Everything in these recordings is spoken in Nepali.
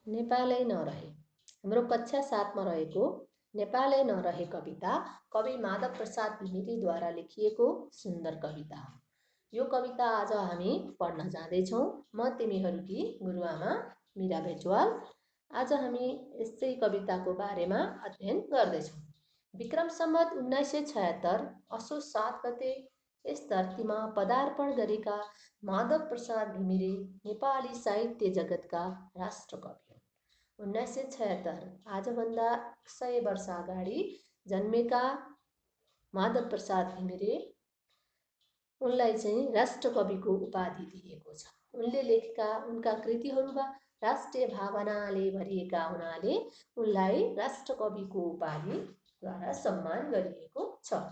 नेपालै नरहे। हाम्रो कक्षा 7 मा रहेको नेपालै नरहे कविता कवि माधव प्रसाद घिमिरेद्वारा लेखिएको सुन्दर कविता हो। यो कविता आज हामी पढ्न जाँदैछौँ। म तिमीहरूकी गुरुआमा मीरा भेटवाल। आज हामी यसै कविताको बारेमा अध्ययन गर्दैछौँ। विक्रम सम्वत 1976 असोज 7 गते यस धरतीमा पदार्पण गरेका माधव प्रसाद घिमिरे नेपाली साहित्य जगतका राष्ट्रकवि हुन्। 1976 आजभन्दा 100 वर्ष अगाडि जन्मेका माधव प्रसाद घिमिरे उनलाई चाहिँ राष्ट्रकविको उपाधि दिएको छ। उनले लेखेका उनका कृतिहरूमा राष्ट्रिय भावनाले भरिएका हुनाले उनलाई राष्ट्रकविको उपाधिद्वारा सम्मान गरिएको छ।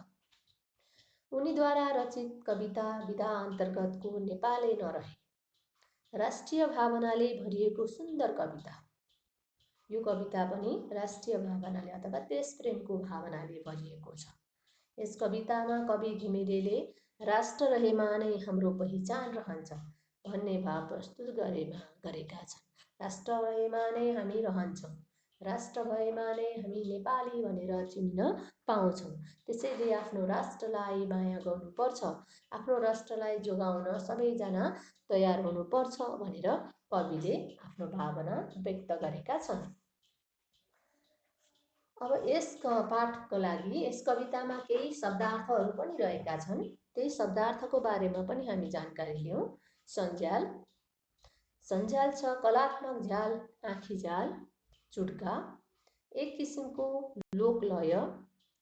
उनीद्वारा रचित कविता विधा अन्तर्गतको नेपालै नरहे राष्ट्रिय भावनाले भरिएको सुन्दर कविता। यो कविता पनि राष्ट्रिय भावनाले अथवा देशप्रेमको भावनाले भरिएको छ। यस कवितामा कवि घिमिरेले राष्ट्र रहेमा नै हाम्रो पहिचान रहन्छ भन्ने भाव प्रस्तुत गरेका छन्। राष्ट्र रहेमा नै हामी रहन्छौँ, राष्ट्र भएमा नै हामी नेपाली भनेर चिन्न पाउँछौँ। त्यसैले आफ्नो राष्ट्रलाई माया गर्नुपर्छ, आफ्नो राष्ट्रलाई जोगाउन सबैजना तयार हुनुपर्छ भनेर कविले आफ्नो भावना व्यक्त गरेका छन्। अब यस पाठको लागि यस कवितामा केही शब्दार्थहरू पनि रहेका छन्। त्यही शब्दार्थको बारेमा पनि हामी जानकारी लियौँ। सञ्जाल, सञ्जाल छ कलात्मक झ्याल, आँखी झ्याल, चुड्का, एक किसिमको लोकलय,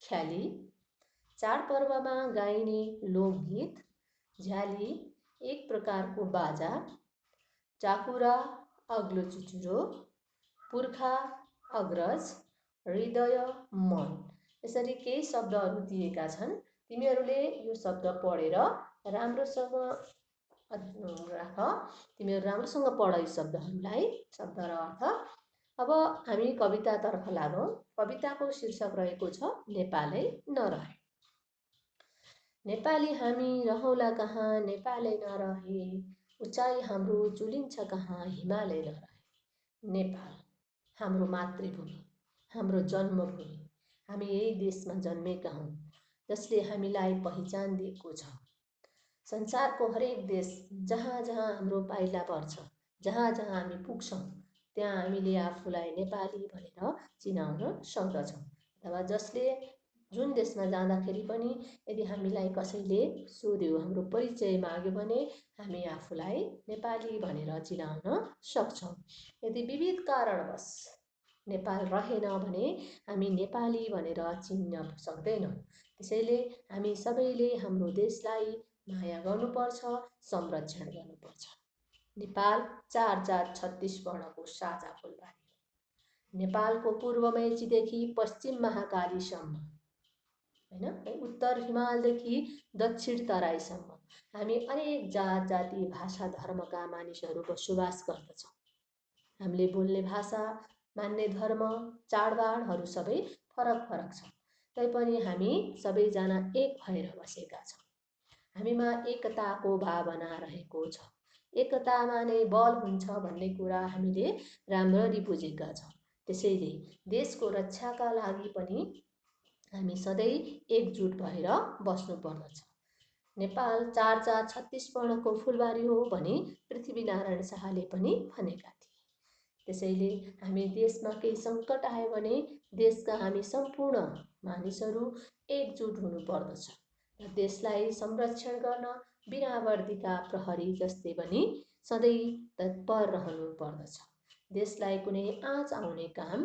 ख्याली, चाडपर्वमा गाइने लोकगीत, झ्याली एक प्रकारको बाजा, चाकुरा अग्लो चुचुरो, पुर्खा अग्रज, हृदय मन। यसरी केही शब्दहरू दिएका छन्। तिमीहरूले यो शब्द पढेर राम्रोसँग राख। तिमीहरू राम्रोसँग पढ यी शब्दहरूलाई, शब्द र अर्थ। अब हामी कवितातर्फ लागौँ। कविताको शीर्षक रहेको छ नेपालै नरहे। नेपाली हामी रहौला कहाँ नेपालै नरहे, उचाइ हाम्रो चुलिन्छ कहाँ हिमालै नरहे। नेपाल हाम्रो मातृभूमि, हाम्रो जन्मभूमि। हामी यही देशमा जन्मेका हौँ जसले हामीलाई पहिचान दिएको छ। संसारको हरेक देश जहाँ जहाँ हाम्रो पाइला पर्छ, जहाँ जहाँ हामी पुग्छौँ त्यहाँ हामीले आफूलाई नेपाली भनेर चिनाउन सक्दछौँ। अथवा जसले जुन देशमा जाँदाखेरि पनि यदि हामीलाई कसैले सोध्यो, हाम्रो परिचय माग्यो भने हामी आफूलाई नेपाली भनेर चिनाउन सक्छौँ। यदि विविध कारणवश नेपाल रहेन भने हामी नेपाली भनेर चिन्न सक्दैनौँ। त्यसैले हामी सबैले हाम्रो देशलाई माया गर्नुपर्छ, संरक्षण गर्नुपर्छ। नेपाल 4 जात 36 वर्णको साझा फुलबारी हो। नेपालको पूर्व मेचीदेखि पश्चिम महाकालीसम्म, हैन, उत्तर हिमालदेखि दक्षिण तराईसम्म हामी अनेक जात जाति भाषा धर्मका मानिसहरू बसोबास गर्दछौँ। हामीले बोल्ने भाषा, मान्ने धर्म, चाडबाडहरू सबै फरक फरक छ, तैपनि हामी सबैजना एक भएर बसेका छौँ। हामीमा एकताको भावना रहेको छ। एकतामा नै बल हुन्छ भन्ने कुरा हामीले राम्ररी बुझेका छौँ। त्यसैले देशको रक्षाका लागि पनि हामी सधैँ एकजुट भएर बस्नुपर्दछ। नेपाल 4 जात 36 वर्णको फुलबारी हो भनी पृथ्वीनारायण शाहले पनि भनेका थिए। त्यसैले हामी देशमा केही सङ्कट आयो भने देशका हामी सम्पूर्ण मानिसहरू एकजुट हुनुपर्दछ र देशलाई संरक्षण गर्न बिना वर्दीका प्रहरी जस्तै पनि सधैँ तत्पर रहनु पर्दछ। देशलाई कुनै आँच आउने काम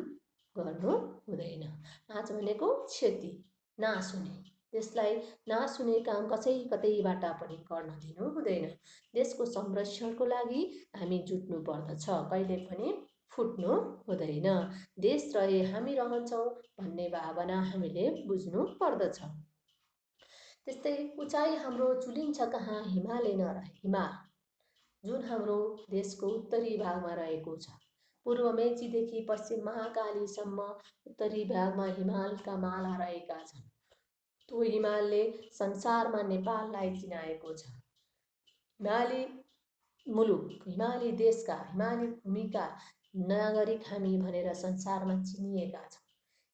गर्नु हुँदैन। आँच भनेको क्षति, नाश हुने। देशलाई नाश हुने काम कतैबाट पनि गर्न दिनु हुँदैन। देशको संरक्षणको लागि हामी जुट्नु पर्दछ, कहिले पनि फुट्नु हुँदैन। देश रहे हामी रहन्छौँ भन्ने भावना हामीले बुझ्नु पर्दछ। त्यस्तै उचाइ हाम्रो चुलिन्छ कहाँ हिमालै नरहे। हिमाल जुन हाम्रो देशको उत्तरी भागमा रहेको छ, पूर्व मेचीदेखि पश्चिम महाकालीसम्म उत्तरी भागमा हिमालका माला रहेका छन्। त्यो हिमालले संसारमा नेपाललाई चिनाएको छ। हिमाली मुलुक, हिमाली देशका, हिमाली भूमिका नागरिक हामी भनेर संसारमा चिनिएका छौँ।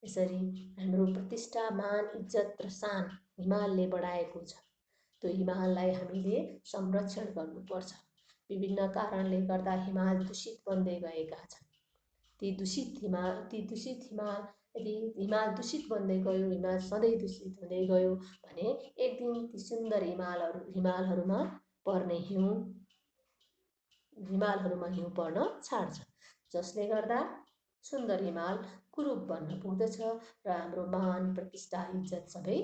यसरी हाम्रो प्रतिष्ठा, मान, इज्जत र शान हिमालले बढाएको छ। त्यो हिमाललाई हामीले संरक्षण गर्नुपर्छ। विभिन्न कारणले गर्दा हिमाल दूषित बन्दै गएका छन्। ती दूषित हिमाल यदि हिमाल दूषित बन्दै गयो, हिमाल सधैँ दूषित हुँदै गयो भने एक दिन ती सुन्दर हिमालहरूमा हिउँ पर्न छाड्छ, जसले गर्दा सुन्दर हिमाल कुरूप बन्न पुग्दछ र हाम्रो मान, प्रतिष्ठा, इज्जत सबै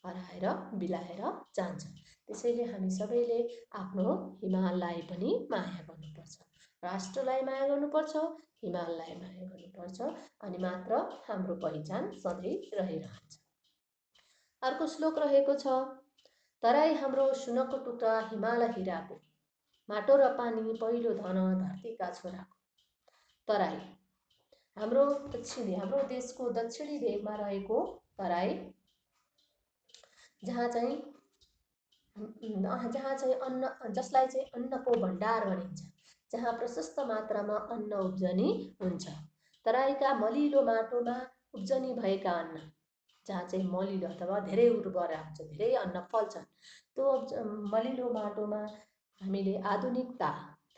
हराएर बिलाएर जान्छ। त्यसैले हामी सबैले आफ्नो हिमाललाई पनि माया गर्नुपर्छ, राष्ट्रलाई माया गर्नुपर्छ, हिमाललाई माया गर्नुपर्छ, अनि मात्र हाम्रो पहिचान सधैँ रहिरहन्छ। अर्को श्लोक रहेको छ, तराई हाम्रो सुनको टुक्रा हिमाल हिराको, माटो र पानी पहिलो धन धरतीका छोराको। तराई हाम्रो देशको दक्षिणी भेगमा रहेको तराई, जहाँ चाहिँ जसलाई चाहिँ अन्नको भण्डार भनिन्छ, जहाँ प्रशस्त मात्रामा अन्न उब्जनी हुन्छ। तराईका मलिलो माटोमा उब्जनी भएका अन्न, जहाँ चाहिँ मलिलो अथवा धेरै उर्वरा हुन्छ, धेरै अन्न फल्छन्, त्यो मलिलो माटोमा हामीले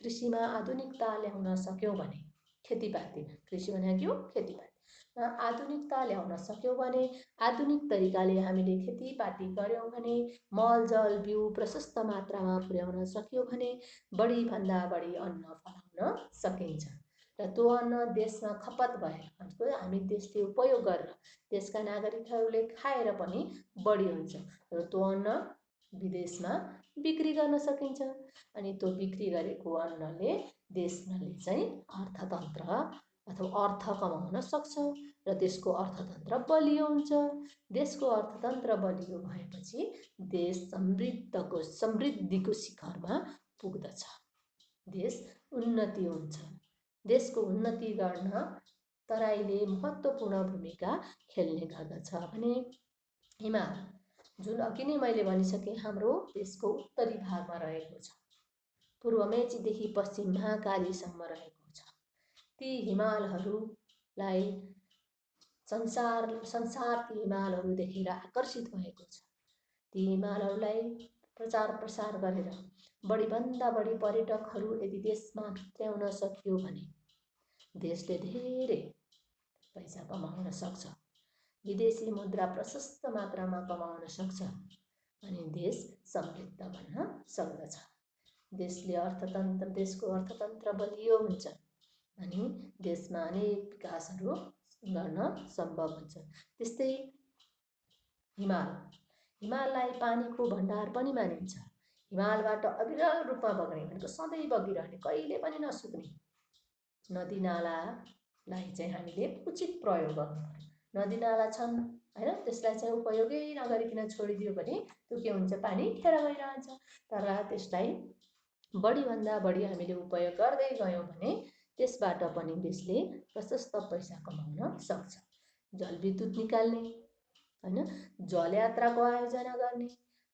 कृषिमा आधुनिकता ल्याउन सक्यौँ भने, खेतीपातीमा, कृषि भनेको खेतीपाती आधुनिकता ल्याउन सक्यौँ भने, आधुनिक तरिकाले हामीले खेतीपाती गऱ्यौँ भने, मलजल बिउ प्रशस्त मात्रामा पुर्याउन सक्यौँ भने बढीभन्दा बढी अन्न फलाउन सकिन्छ र त्यो अन्न देशमा खपत भएर हामी देशले उपयोग गरेर देशका नागरिकहरूले खाएर पनि बढी हुन्छ र त्यो अन्न विदेशमा बिक्री गर्न सकिन्छ। अनि त्यो बिक्री गरेको अन्नले देशले चाहिँ अर्थतन्त्र अथवा अर्थ कमाउन सक्छ र देशको अर्थतन्त्र बलियो हुन्छ। देशको अर्थतन्त्र बलियो भएपछि देश समृद्धिको शिखरमा पुग्दछ, देश उन्नति हुन्छ। देशको उन्नति गर्न तराईले महत्त्वपूर्ण भूमिका खेल्ने गर्दछ भने हिमाल, जुन अघि नै मैले भनिसकेँ, हाम्रो देशको उत्तरी भागमा रहेको छ, पूर्व मेचीदेखि पश्चिम महाकालीसम्म रहेको छ। ती हिमालहरूलाई संसार ती हिमालहरू देखेर आकर्षित भएको छ। ती हिमालहरूलाई प्रचार प्रसार गरेर बढीभन्दा बढी पर्यटकहरू यदि देशमा भित्र्याउन सकियो भने देशले धेरै पैसा कमाउन सक्छ, विदेशी मुद्रा प्रशस्त मात्रामा कमाउन सक्छ, अनि देश समृद्ध बन्न सक्दछ। देशको अर्थतन्त्र बलियो हुन्छ अनि देशमा अनेक विकासहरू गर्न सम्भव हुन्छ। त्यस्तै हिमाललाई पानीको भण्डार पनि मानिन्छ। हिमालबाट अविरल रूपमा बग्ने, भनेको सधैँ बगिरहने, कहिले पनि नसुक्ने नदीनालालाई चाहिँ हामीले उचित प्रयोग गर्नुपर्छ। नदीनाला छन् हैन, त्यसलाई चाहिँ उपयोगै नगरिकन छोडिदियो भने त्यो के हुन्छ, पानी खेर गइरहन्छ। तर त्यसलाई बढीभन्दा बढी हामीले उपयोग गर्दै गयौँ भने त्यसबाट पनि देशले प्रशस्त पैसा कमाउन सक्छ। जलविद्युत निकाल्ने हैन, जलयात्राको आयोजना गर्ने,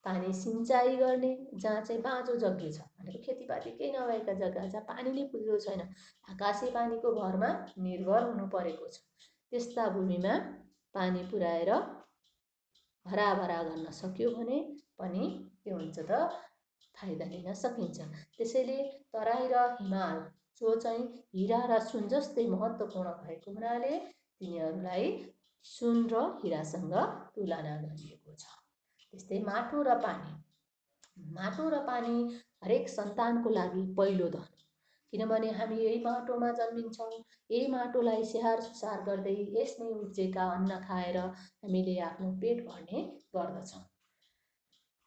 पानी सिँचाइ गर्ने, जहाँ चाहिँ बाँझो जग्गा छ भनेको खेतीपाती केही नभएका जग्गा जहाँ पानी नै पुगेको छैन, आकाशे पानीको भरमा निर्भर हुनु परेको छ, त्यस्ता भूमिमा पानी पुर्याएर हराभरा गर्न सक्यो भने पनि के हुन्छ त, फाइदा लिन सकिन्छ। त्यसैले तराई र हिमाल जो चाहिँ हिरा र सुन जस्तै महत्त्वपूर्ण भएको हुनाले तिनीहरूलाई सुन र हिरासँग तुलना गरिएको छ। त्यस्तै माटो र पानी हरेक सन्तानको लागि पहिलो धन, किनभने हामी यही माटोमा जन्मिन्छौँ, यही माटोलाई स्याहार सुसार गर्दै यसमै उब्जेका अन्न खाएर हामीले आफ्नो पेट भर्ने गर्दछौँ।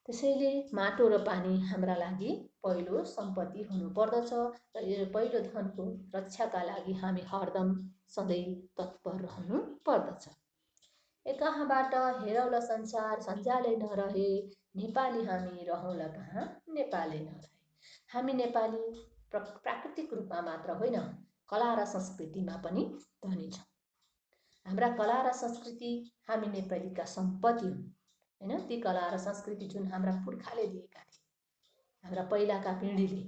त्यसैले माटो र पानी हाम्रा लागि पहिलो सम्पत्ति हुनुपर्दछ र यो पहिलो धनको रक्षाका लागि हामी हरदम सधैँ तत्पर रहनु पर्दछ। कहाँबाट हेरौँला संसार सन्जालै नरहे, नेपाली हामी रहौँला कहाँ नेपालै नरहे। हामी नेपाली प्राकृतिक रूपमा मात्र होइन, कला र संस्कृतिमा पनि धनी छौँ। हाम्रा कला र संस्कृति हामी नेपालीका सम्पत्ति हुन् हैन। ती कला र संस्कृति जुन हाम्रा पुर्खाले दिएका थिए, हाम्रा पहिलाका पिँढीले,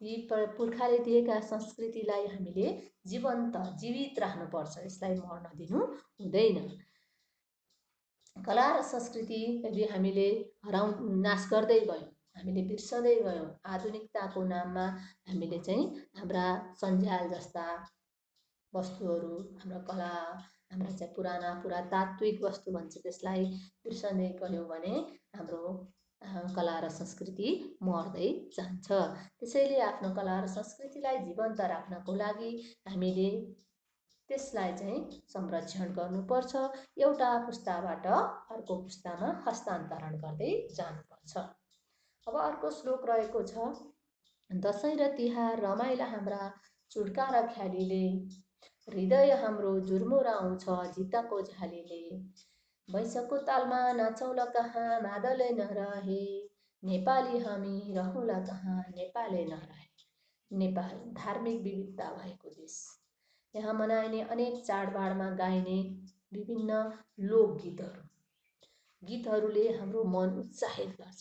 यी पुर्खाले दिएका संस्कृतिलाई हामीले जीवित राख्नुपर्छ, यसलाई मर्न दिनु हुँदैन। कला र संस्कृति यदि हामीले नाश गर्दै गयौँ, हामीले बिर्सँदै गयौँ, आधुनिकताको नाममा हामीले चाहिँ हाम्रा सञ्जाल जस्ता वस्तुहरू, हाम्रो कला, हाम्रा चाहिँ पुरातात्विक वस्तु भन्छ त्यसलाई बिर्सँदै गयौँ भने हाम्रो कला र संस्कृति मर्दै जान्छ। त्यसैले आफ्नो कला र संस्कृतिलाई जीवन्त राख्नको लागि हामीले त्यसलाई चाहिँ संरक्षण गर्नुपर्छ, एउटा पुस्ताबाट अर्को पुस्तामा हस्तान्तरण गर्दै जानुपर्छ। अब अर्को श्लोक रहेको छ, दसैँ र तिहार रमाइला हाम्रा चुड्का र ख्यालीले, हृदय हाम्रो जुर्मुराउँछ जितको झ्यालीले, वैशाखको तालमा नाचौँला कहाँ मादलै नरहे, नेपाली हामी रहौँला कहाँ नेपालै नरहे। नेपाल धार्मिक विविधता भएको देश, यहाँ मनाइने अनेक चाडबाडमा गाइने विभिन्न गीतहरूले हाम्रो मन उत्साहित गर्छ,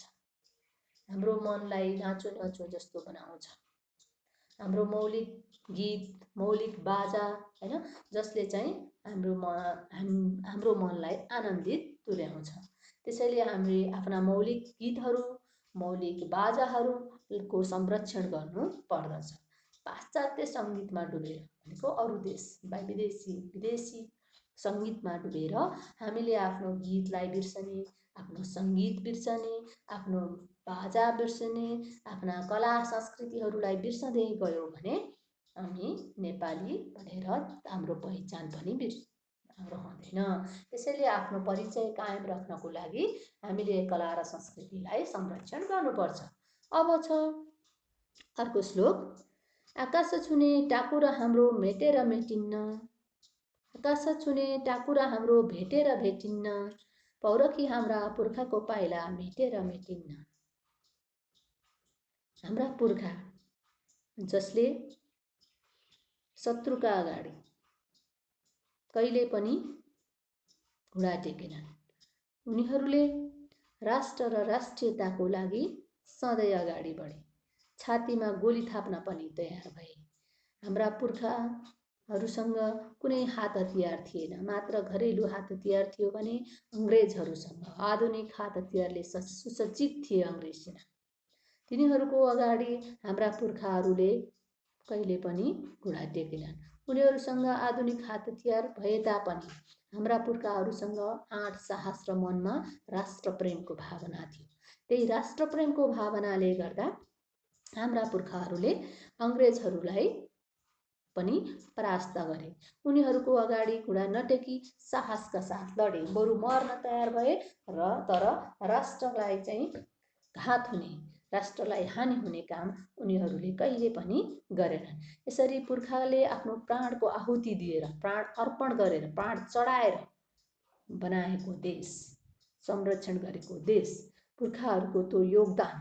हाम्रो मनलाई नाचो नाचो जस्तो बनाउँछ। हाम्रो मौलिक गीत, मौलिक बाजा हैन, जसले चाहिँ हाम्रो मनलाई आनन्दित तुल्याउँछ। त्यसैले हामीले आफ्ना मौलिक गीतहरू, मौलिक बाजाहरूको संरक्षण गर्नु पर्दछ। पाश्चात्य सङ्गीतमा डुबेर भनेको अरू देश विदेशी सङ्गीतमा डुबेर हामीले आफ्नो गीतलाई बिर्सने, आफ्नो सङ्गीत बिर्सने, आफ्नो बाजा बिर्सने, आफ्ना कला संस्कृतिहरूलाई बिर्सँदै गयौँ भने हामी नेपाली भनेर हाम्रो पहिचान पनि रहँदैन। त्यसैले आफ्नो परिचय कायम राख्नको लागि हामीले कला र संस्कृतिलाई संरक्षण गर्नुपर्छ। अब छ अर्को श्लोक, आकाश छुने टाकुरा हाम्रो मेटेर मेटिन्न, आकाश छुने टाकुरा हाम्रो भेटेर भेटिन्न, पौरखी हाम्रा पुर्खाको पाइला मेटेर मेटिन्न। हाम्रा पुर्खा जसले शत्रुका अगाडि कहिले पनि घुँडा टेकेनन्, उनीहरूले राष्ट्र र राष्ट्रियताको लागि सधैँ अगाडि बढे, छातीमा गोली थाप्न पनि तयार भए। हाम्रा पुर्खाहरूसँग कुनै हात हतियार थिएन, मात्र घरेलु हात हतियार थियो भने अङ्ग्रेजहरूसँग आधुनिक हात हतियारले सुसज्जित थिए अङ्ग्रेज सेना। तिनीहरूको अगाडि हाम्रा पुर्खाहरूले कहिले पनि घुँडा टेकेनन्। उनीहरूसँग आधुनिक हात हतियार भए तापनि हाम्रा पुर्खाहरूसँग आँट, साहस र मनमा राष्ट्रप्रेमको भावना थियो। त्यही राष्ट्रप्रेमको भावनाले गर्दा हाम्रा पुर्खाहरूले अङ्ग्रेजहरूलाई पनि परास्त गरे। उनीहरूको अगाडि घुँडा नटेकी साहसका साथ लडे, बरु मर्न तयार भए र तर राष्ट्रलाई चाहिँ घात हुने, राष्ट्रलाई हानि हुने काम उनीहरूले कहिले पनि गरेनन्। यसरी पुर्खाले आफ्नो प्राणको आहुति दिएर, प्राण अर्पण गरेर, प्राण चढाएर बनाएको देश, संरक्षण गरेको देश, पुर्खाहरूको त्यो योगदान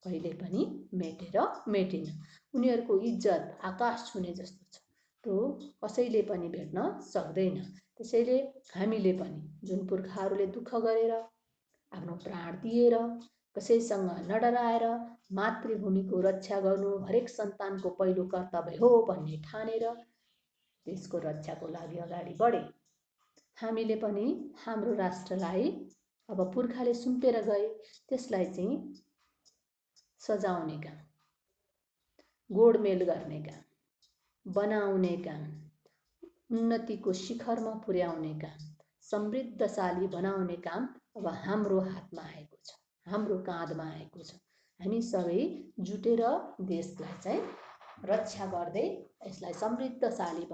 कहिले पनि मेटेर मेटिन। उनीहरूको इज्जत आकाश छुने जस्तो छ, त्यो कसैले पनि भेट्न सक्दैन। त्यसैले हामीले पनि जुन पुर्खाहरूले दुःख गरेर, आफ्नो प्राण दिएर, कसैसँग नडराएर मातृभूमिको रक्षा गर्नु हरेक सन्तानको पहिलो कर्तव्य हो भन्ने ठानेर देशको रक्षाको लागि अगाडि बढे। हामीले पनि हाम्रो राष्ट्रलाई अब पुर्खाले सुम्पेर गए त्यसलाई चाहिँ सजाउने काम, गोडमेल गर्ने काम, बनाउने काम, उन्नतिको शिखरमा पुर्याउने काम, समृद्धशाली बनाउने काम अब हाम्रो हातमा आएको छ, हाम्रो काँधमा आएको छ। हामी सबै जुटेर देशलाई चाहिँ रक्षा गर्दै यसलाई समृद्धशाली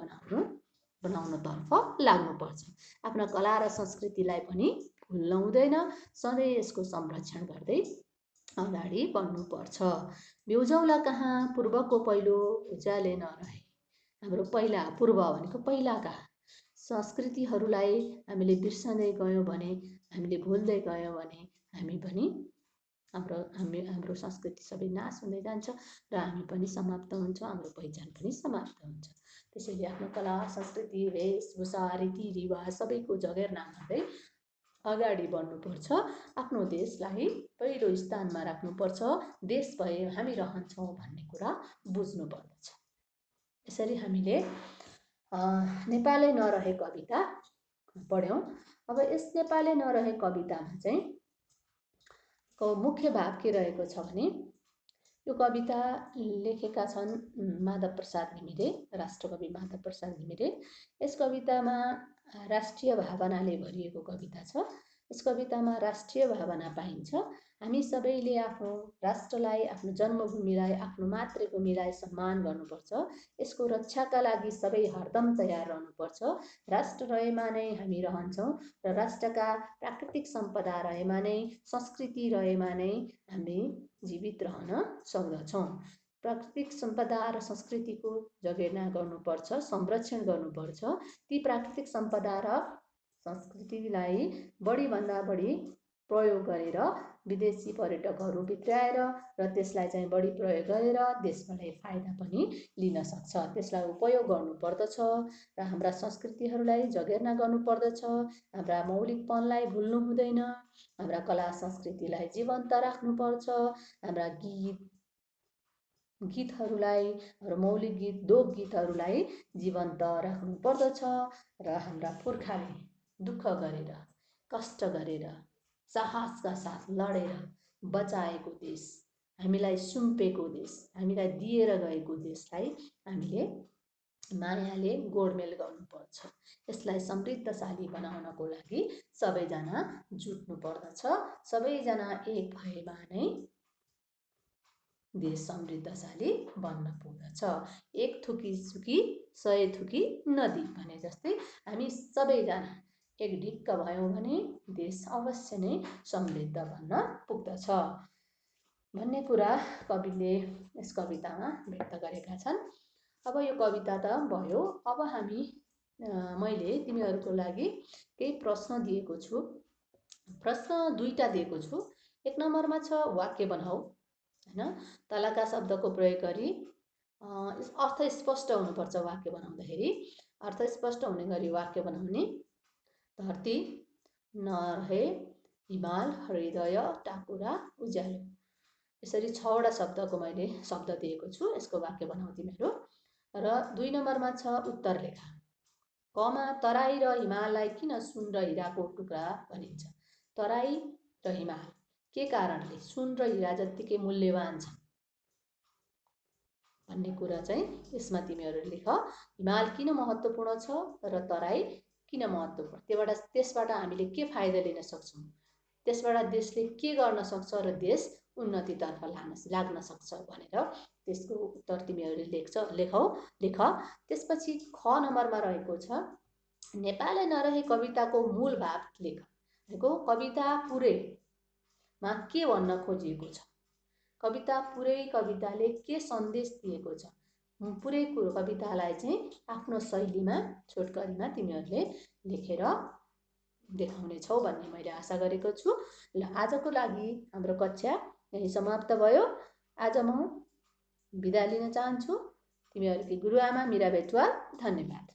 बनाउनतर्फ लाग्नुपर्छ। आफ्ना कला र संस्कृतिलाई पनि भुल्न हुँदैन, सधैँ यसको संरक्षण गर्दै अगाडि बढ्नुपर्छ। ब्युजौँला कहाँ पूर्वको पहिलो उज्याले नरहे। हाम्रो पहिला पूर्व भनेको पहिलाका संस्कृतिहरूलाई हामीले बिर्सँदै गयौँ भने, हामीले भुल्दै गयौँ भने हामी पनि हाम्रो संस्कृति सबै नाश हुँदै जान्छ र हामी पनि समाप्त हुन्छौँ, हाम्रो पहिचान पनि समाप्त हुन्छ। त्यसैले आफ्नो कला, संस्कृति, वेशभूषा, रीतिरिवाज सबैको जगेर्ना गर्दै अगाडि बढ्नुपर्छ, आफ्नो देशलाई पहिलो स्थानमा राख्नुपर्छ, देश भए हामी रहन्छौँ भन्ने कुरा बुझ्नुपर्दछ। यसरी हामीले नेपालै नरहे कविता पढ्यौँ। अब यस नेपालै नरहे कवितामा चाहिँ मुख्य भाव के रहेको छ भने यो कविता लेखेका छन् माधव प्रसाद घिमिरे, राष्ट्रकवि माधव प्रसाद घिमिरे। यस कवितामा राष्ट्रिय भावनाले भरिएको कविता छ। यस कवितामा राष्ट्रिय भावना पाइन्छ। हामी सबैले आफ्नो राष्ट्रलाई, आफ्नो जन्मभूमिलाई, आफ्नो मातृभूमिलाई सम्मान गर्नुपर्छ। यसको रक्षाका लागि सबै हरदम तयार रहनुपर्छ। राष्ट्र रहेमा नै हामी रहन्छौँ र राष्ट्रका प्राकृतिक सम्पदा रहेमा नै, संस्कृति रहेमा नै हामी जीवित रहन सक्दछौँ। प्राकृतिक सम्पदा र संस्कृतिको जगेर्ना गर्नुपर्छ, संरक्षण गर्नुपर्छ। ती प्राकृतिक सम्पदा र संस्कृतिलाई बढीभन्दा बढी प्रयोग गरेर विदेशी पर्यटकहरू भित्राएर र त्यसलाई चाहिँ बढी प्रयोग गरेर देशलाई फाइदा पनि लिन सक्छ। त्यसलाई उपयोग गर्नुपर्दछ र हाम्रा संस्कृतिहरूलाई जगेर्ना गर्नुपर्दछ। हाम्रा मौलिकपनलाई भुल्नु हुँदैन। हाम्रा कला संस्कृतिलाई जीवन्त राख्नुपर्छ। हाम्रा गीतहरूलाई र मौलिक गीत, लोकगीतहरूलाई जीवन्त राख्नुपर्दछ र हाम्रा पुर्खाले दुःख गरेर, कष्ट गरेर, साहसका साथ लडेर बचाएको देश, हामीलाई सुम्पेको देश, हामीलाई दिएर गएको देशलाई हामीले मायाले गोडमेल गर्नुपर्छ। यसलाई समृद्धशाली बनाउनको लागि सबैजना जुट्नु पर्दछ। सबैजना एक भएमा नै देश समृद्धशाली बन्न पुग्दछ। एक थुकी सुकी 100 थुकी नदी भने जस्तै हामी सबैजना एक ढिक्क भयौँ भने देश अवश्य नै समृद्ध बन्न पुग्दछ भन्ने कुरा कविले यस कवितामा व्यक्त गरेका छन्। अब यो कविता त भयो। अब हामी मैले तिमीहरूको लागि केही प्रश्न दिएको छु। प्रश्न 2टा दिएको छु। 1 नम्बरमा छ वाक्य बनाऊ, हैन? तलका शब्दको प्रयोग गरी अर्थ स्पष्ट हुनुपर्छ। वाक्य बनाउँदाखेरि अर्थ स्पष्ट हुने गरी वाक्य बनाउने। धरती नरहे, हिमाल, हृदय, टाकुरा, उज्यालो, यसरी 6वटा शब्दको मैले शब्द दिएको छु। यसको वाक्य बनाऊ तिमीहरू। र 2 नम्बरमा छ उत्तर लेख। कमा तराई र हिमाललाई किन सुन र हिराको टुक्रा भनिन्छ? तराई र हिमाल के कारणले सुन र हिरा जत्तिकै मूल्यवान छ भन्ने कुरा चाहिँ यसमा तिमीहरू लेख। हिमाल किन महत्त्वपूर्ण छ र तराई किन महत्त्वपूर्ण? त्यसबाट हामीले के फाइदा लिन सक्छौँ? त्यसबाट देशले के गर्न सक्छ र देश उन्नतितर्फ लाग्न सक्छ भनेर त्यसको उत्तर तिमीहरूले लेख। त्यसपछि ख नम्बरमा रहेको छ नेपालै नरहे कविताको मूल भाव लेख। भनेको कविता पुरैमा के भन्न खोजिएको छ? कविताले के सन्देश दिएको छ? पुरै कवितालाई चाहिँ आफ्नो शैलीमा, छोटकरीमा तिमीहरूले लेखेर देखाउने छौ भन्ने मैले आशा गरेको छु। ल आजको लागि हाम्रो कक्षा यही समाप्त भयो। आज म बिदा लिन चाहन्छु। तिमीहरूकी गुरुआमा मीरा बेटवाल। धन्यवाद।